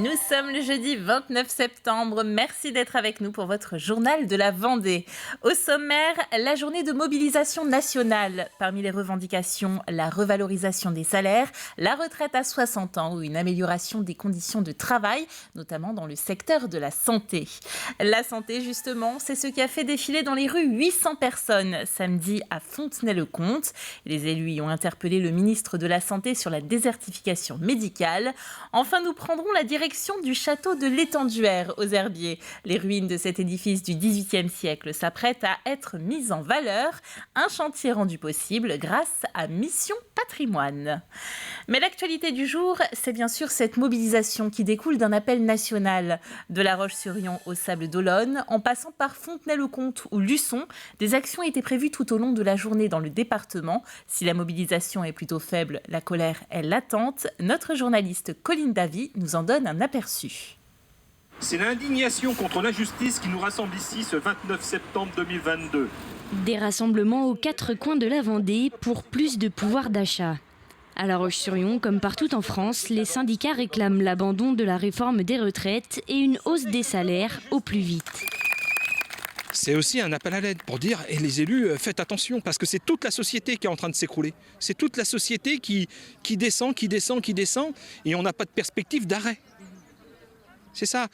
Nous sommes le jeudi 29 septembre. Merci d'être avec nous pour votre journal de la Vendée. Au sommaire, la journée de mobilisation nationale. Parmi les revendications, la revalorisation des salaires, la retraite à 60 ans ou une amélioration des conditions de travail, notamment dans le secteur de la santé. La santé, justement, c'est ce qui a fait défiler dans les rues 800 personnes samedi à Fontenay-le-Comte. Les élus y ont interpellé le ministre de la Santé sur la désertification médicale. Enfin, nous prendrons la direction du château de l'Étenduère aux Herbiers. Les ruines de cet édifice du XVIIIe siècle s'apprêtent à être mises en valeur. Un chantier rendu possible grâce à Mission Patrimoine. Mais l'actualité du jour, c'est bien sûr cette mobilisation qui découle d'un appel national. De La Roche-sur-Yon au Sables d'Olonne, en passant par Fontenay-le-Comte ou Luçon, des actions étaient prévues tout au long de la journée dans le département. Si la mobilisation est plutôt faible, la colère est latente. Notre journaliste Colline Davy nous en donne un aperçu. C'est l'indignation contre l'injustice qui nous rassemble ici ce 29 septembre 2022. Des rassemblements aux quatre coins de la Vendée pour plus de pouvoir d'achat. À La Roche-sur-Yon, comme partout en France, les syndicats réclament l'abandon de la réforme des retraites et une hausse des salaires au plus vite. C'est aussi un appel à l'aide pour dire, et les élus, faites attention, parce que c'est toute la société qui est en train de s'écrouler. C'est toute la société qui descend, et on n'a pas de perspective d'arrêt. C'est ça,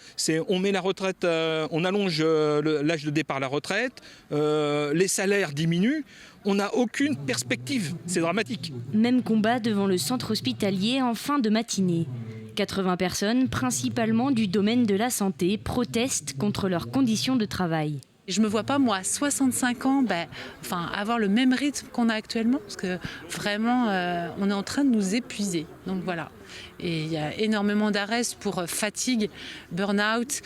on met la retraite, on allonge l'âge de départ à la retraite, les salaires diminuent, on n'a aucune perspective, c'est dramatique. Même combat devant le centre hospitalier en fin de matinée. 80 personnes, principalement du domaine de la santé, protestent contre leurs conditions de travail. Je ne me vois pas, moi, à 65 ans, avoir le même rythme qu'on a actuellement, parce que vraiment, on est en train de nous épuiser. Donc voilà. Et il y a énormément d'arrêts pour fatigue, burn-out,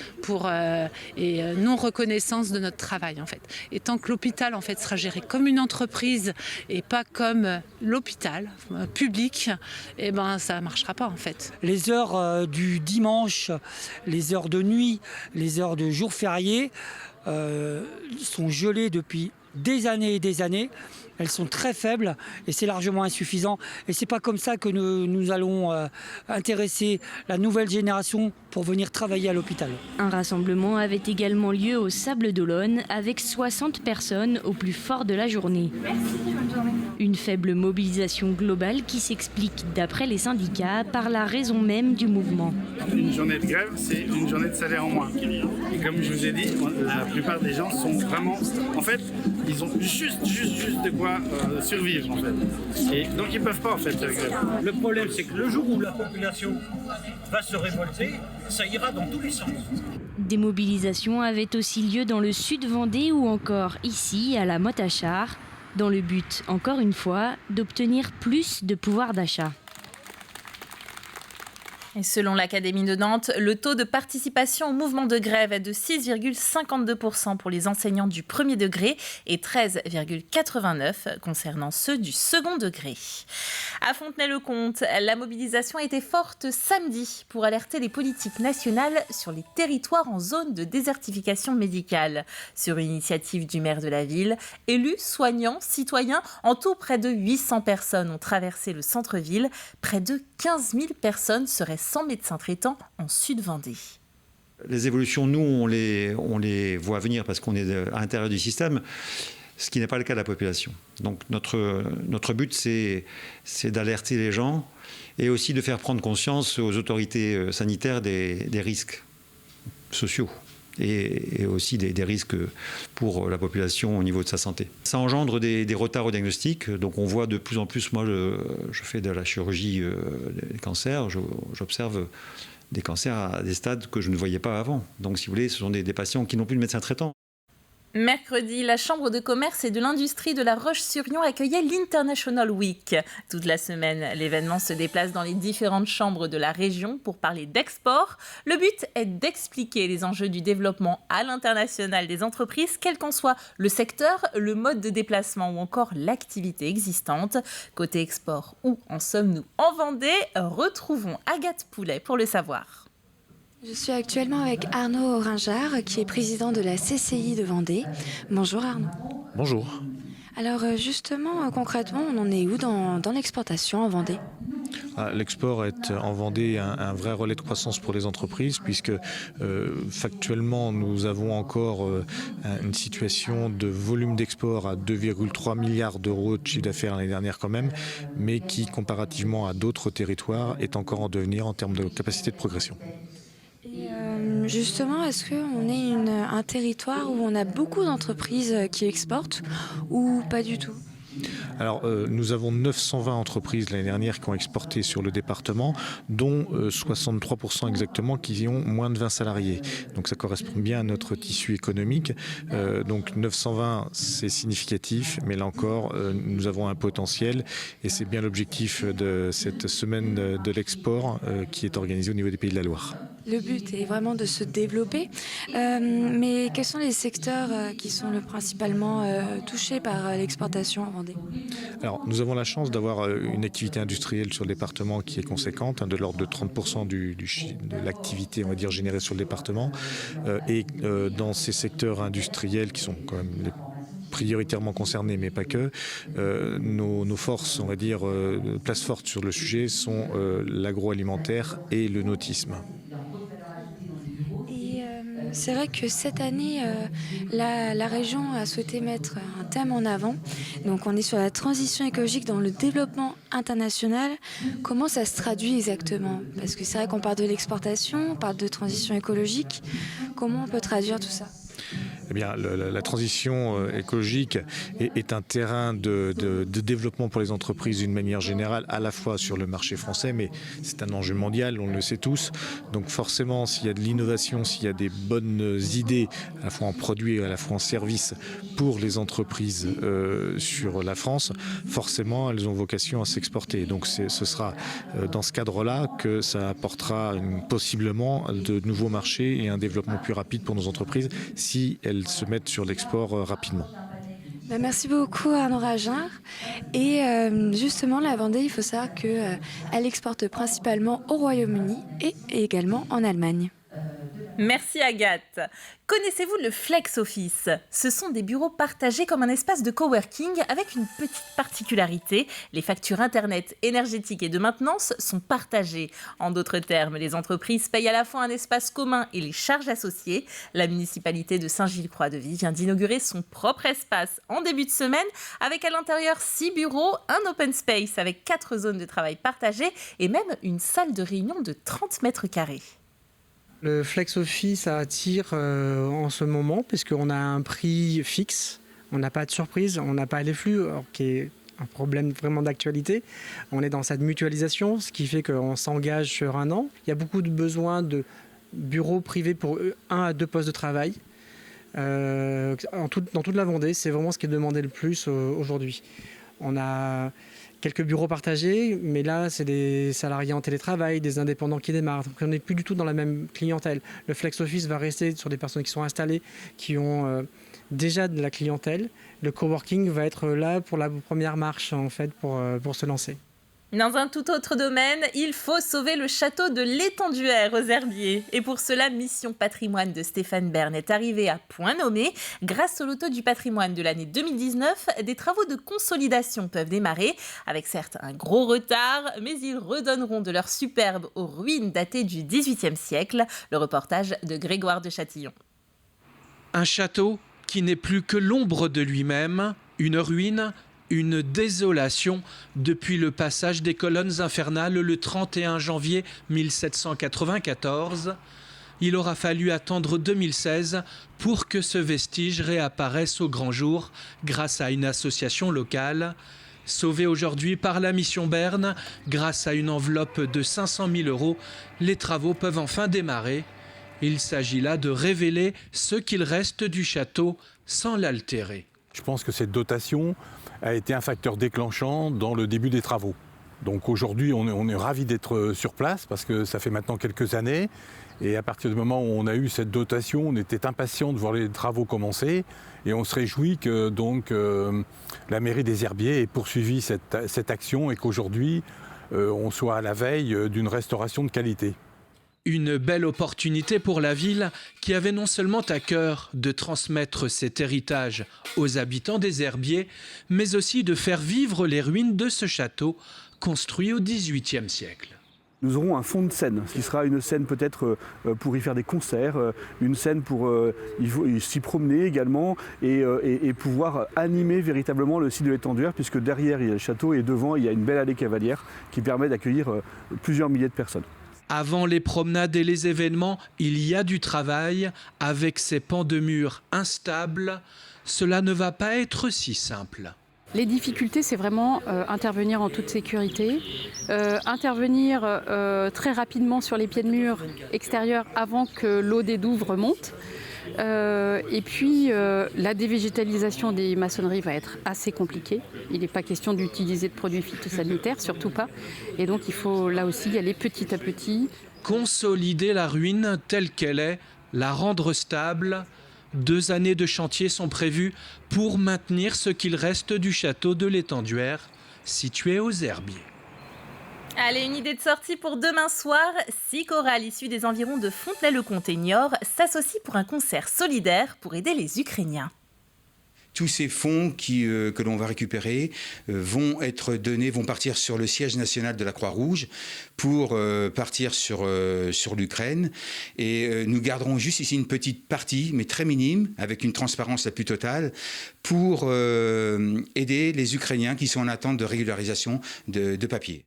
et non-reconnaissance de notre travail, en fait. Et tant que l'hôpital, en fait, sera géré comme une entreprise et pas comme l'hôpital public, ça ne marchera pas, en fait. Les heures du dimanche, les heures de nuit, les heures de jours fériés, sont gelées depuis des années et des années. Elles sont très faibles et c'est largement insuffisant. Et c'est pas comme ça que nous allons intéresser la nouvelle génération pour venir travailler à l'hôpital. Un rassemblement avait également lieu au Sables d'Olonne avec 60 personnes au plus fort de la journée. Merci, bonne journée. Une faible mobilisation globale qui s'explique, d'après les syndicats, par la raison même du mouvement. Une journée de grève, c'est une journée de salaire en moins. Et comme je vous ai dit, la plupart des gens sont vraiment... En fait, ils ont juste de quoi survivre, en fait. Et donc ils ne peuvent pas, en fait, grève. Le problème, c'est que le jour où la population va se révolter, ça ira dans tous les sens. Des mobilisations avaient aussi lieu dans le sud Vendée ou encore ici, à la Motte-à-Char, dans le but, encore une fois, d'obtenir plus de pouvoir d'achat. Et selon l'Académie de Nantes, le taux de participation au mouvement de grève est de 6,52% pour les enseignants du premier degré et 13,89% concernant ceux du second degré. À Fontenay-le-Comte, la mobilisation était forte samedi pour alerter les politiques nationales sur les territoires en zone de désertification médicale. Sur une initiative du maire de la ville, élus, soignants, citoyens, en tout près de 800 personnes ont traversé le centre-ville. Près de 15 000 personnes seraient sans médecin traitant en Sud-Vendée. Les évolutions, nous, on les voit venir parce qu'on est à l'intérieur du système, ce qui n'est pas le cas de la population. Donc notre but, c'est d'alerter les gens et aussi de faire prendre conscience aux autorités sanitaires des risques sociaux et aussi des risques pour la population au niveau de sa santé. Ça engendre des retards au diagnostic, donc on voit de plus en plus, moi je fais de la chirurgie des cancers, j'observe des cancers à des stades que je ne voyais pas avant. Donc si vous voulez, ce sont des patients qui n'ont plus de médecin traitant. Mercredi, la Chambre de commerce et de l'industrie de La Roche-sur-Yon accueillait l'International Week. Toute la semaine, l'événement se déplace dans les différentes chambres de la région pour parler d'export. Le but est d'expliquer les enjeux du développement à l'international des entreprises, quel qu'en soit le secteur, le mode de déplacement ou encore l'activité existante. Côté export, où en sommes-nous en Vendée? Retrouvons Agathe Poulet pour le savoir. Je suis actuellement avec Arnaud Oringard, qui est président de la CCI de Vendée. Bonjour Arnaud. Bonjour. Alors justement, concrètement, on en est où dans l'exportation en Vendée ? L'export est en Vendée un vrai relais de croissance pour les entreprises puisque factuellement nous avons encore une situation de volume d'export à 2,3 milliards d'euros de chiffre d'affaires l'année dernière quand même, mais qui comparativement à d'autres territoires est encore en devenir en termes de capacité de progression. Et justement, est-ce qu'on est un territoire où on a beaucoup d'entreprises qui exportent ou pas du tout ? Alors, nous avons 920 entreprises l'année dernière qui ont exporté sur le département, dont 63% exactement qui ont moins de 20 salariés. Donc ça correspond bien à notre tissu économique. Donc 920, c'est significatif, mais là encore, nous avons un potentiel et c'est bien l'objectif de cette semaine de l'export qui est organisée au niveau des Pays de la Loire. Le but est vraiment de se développer, mais quels sont les secteurs qui sont principalement touchés par l'exportation en Vendée ? Alors, nous avons la chance d'avoir une activité industrielle sur le département qui est conséquente, de l'ordre de 30% de l'activité, on va dire, générée sur le département. Et dans ces secteurs industriels qui sont quand même prioritairement concernés, mais pas que, nos forces, on va dire, places fortes sur le sujet sont l'agroalimentaire et le nautisme. C'est vrai que cette année, la région a souhaité mettre un thème en avant. Donc on est sur la transition écologique dans le développement international. Comment ça se traduit exactement ? Parce que c'est vrai qu'on parle de l'exportation, on parle de transition écologique. Comment on peut traduire tout ça ? Eh bien, la transition écologique est un terrain de développement pour les entreprises d'une manière générale, à la fois sur le marché français, mais c'est un enjeu mondial, on le sait tous. Donc forcément, s'il y a de l'innovation, s'il y a des bonnes idées, à la fois en produits et à la fois en services pour les entreprises sur la France, forcément, elles ont vocation à s'exporter. Donc ce sera dans ce cadre-là que ça apportera possiblement de nouveaux marchés et un développement plus rapide pour nos entreprises si elles se mettent sur l'export rapidement. Merci beaucoup Arnaud Ragin. Et justement, la Vendée, il faut savoir qu'elle exporte principalement au Royaume-Uni et également en Allemagne. Merci Agathe. Connaissez-vous le Flex Office ? Ce sont des bureaux partagés comme un espace de coworking avec une petite particularité. Les factures internet, énergétiques et de maintenance sont partagées. En d'autres termes, les entreprises payent à la fois un espace commun et les charges associées. La municipalité de Saint-Gilles-Croix-de-Vie vient d'inaugurer son propre espace en début de semaine avec à l'intérieur 6 bureaux, un open space avec 4 zones de travail partagées et même une salle de réunion de 30 mètres carrés. Le Flex Office attire en ce moment puisqu'on a un prix fixe, on n'a pas de surprise, on n'a pas les flux, qui est un problème vraiment d'actualité. On est dans cette mutualisation, ce qui fait qu'on s'engage sur un an. Il y a beaucoup de besoins de bureaux privés pour 1 à 2 postes de travail. Dans toute la Vendée, c'est vraiment ce qui est demandé le plus aujourd'hui. On a quelques bureaux partagés, mais là, c'est des salariés en télétravail, des indépendants qui démarrent. Donc, on n'est plus du tout dans la même clientèle. Le Flex Office va rester sur des personnes qui sont installées, qui ont déjà de la clientèle. Le coworking va être là pour la première marche, en fait, pour se lancer. Dans un tout autre domaine, il faut sauver le château de l'Étenduère aux Herbiers. Et pour cela, Mission Patrimoine de Stéphane Bern est arrivée à point nommé. Grâce au loto du patrimoine de l'année 2019, des travaux de consolidation peuvent démarrer, avec certes un gros retard, mais ils redonneront de leur superbe aux ruines datées du XVIIIe siècle. Le reportage de Grégoire de Châtillon. Un château qui n'est plus que l'ombre de lui-même, une ruine, une désolation depuis le passage des colonnes infernales le 31 janvier 1794. Il aura fallu attendre 2016 pour que ce vestige réapparaisse au grand jour grâce à une association locale. Sauvé aujourd'hui par la Mission Bern, grâce à une enveloppe de 500 000 €, les travaux peuvent enfin démarrer. Il s'agit là de révéler ce qu'il reste du château sans l'altérer. Je pense que cette dotation a été un facteur déclenchant dans le début des travaux. Donc aujourd'hui, on est ravis d'être sur place parce que ça fait maintenant quelques années. Et à partir du moment où on a eu cette dotation, on était impatients de voir les travaux commencer. Et on se réjouit que donc, la mairie des Herbiers ait poursuivi cette action et qu'aujourd'hui, on soit à la veille d'une restauration de qualité. Une belle opportunité pour la ville qui avait non seulement à cœur de transmettre cet héritage aux habitants des Herbiers, mais aussi de faire vivre les ruines de ce château construit au XVIIIe siècle. Nous aurons un fond de scène, ce qui sera une scène peut-être pour y faire des concerts, une scène pour s'y promener également et pouvoir animer véritablement le site de l'Étenduère, puisque derrière il y a le château et devant il y a une belle allée cavalière qui permet d'accueillir plusieurs milliers de personnes. Avant les promenades et les événements, il y a du travail. Avec ces pans de murs instables, cela ne va pas être si simple. Les difficultés, c'est vraiment intervenir en toute sécurité, intervenir très rapidement sur les pieds de mur extérieurs avant que l'eau des douves remonte. Et puis la dévégétalisation des maçonneries va être assez compliquée. Il n'est pas question d'utiliser de produits phytosanitaires, surtout pas. Et donc il faut là aussi y aller petit à petit. Consolider la ruine telle qu'elle est, la rendre stable. 2 années de chantier sont prévues pour maintenir ce qu'il reste du château de l'Étenduère, situé aux Herbiers. Allez, une idée de sortie pour demain soir. 6 chorales issues des environs de Fontenay-le-Comte et Niort s'associent pour un concert solidaire pour aider les Ukrainiens. Tous ces fonds que l'on va récupérer vont être donnés, vont partir sur le siège national de la Croix-Rouge pour partir sur l'Ukraine. Et nous garderons juste ici une petite partie, mais très minime, avec une transparence la plus totale, pour aider les Ukrainiens qui sont en attente de régularisation de papier.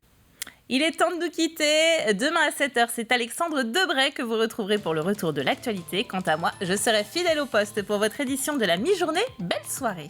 Il est temps de nous quitter. Demain à 7h, c'est Alexandre Debray que vous retrouverez pour le retour de l'actualité. Quant à moi, je serai fidèle au poste pour votre édition de la mi-journée. Belle soirée.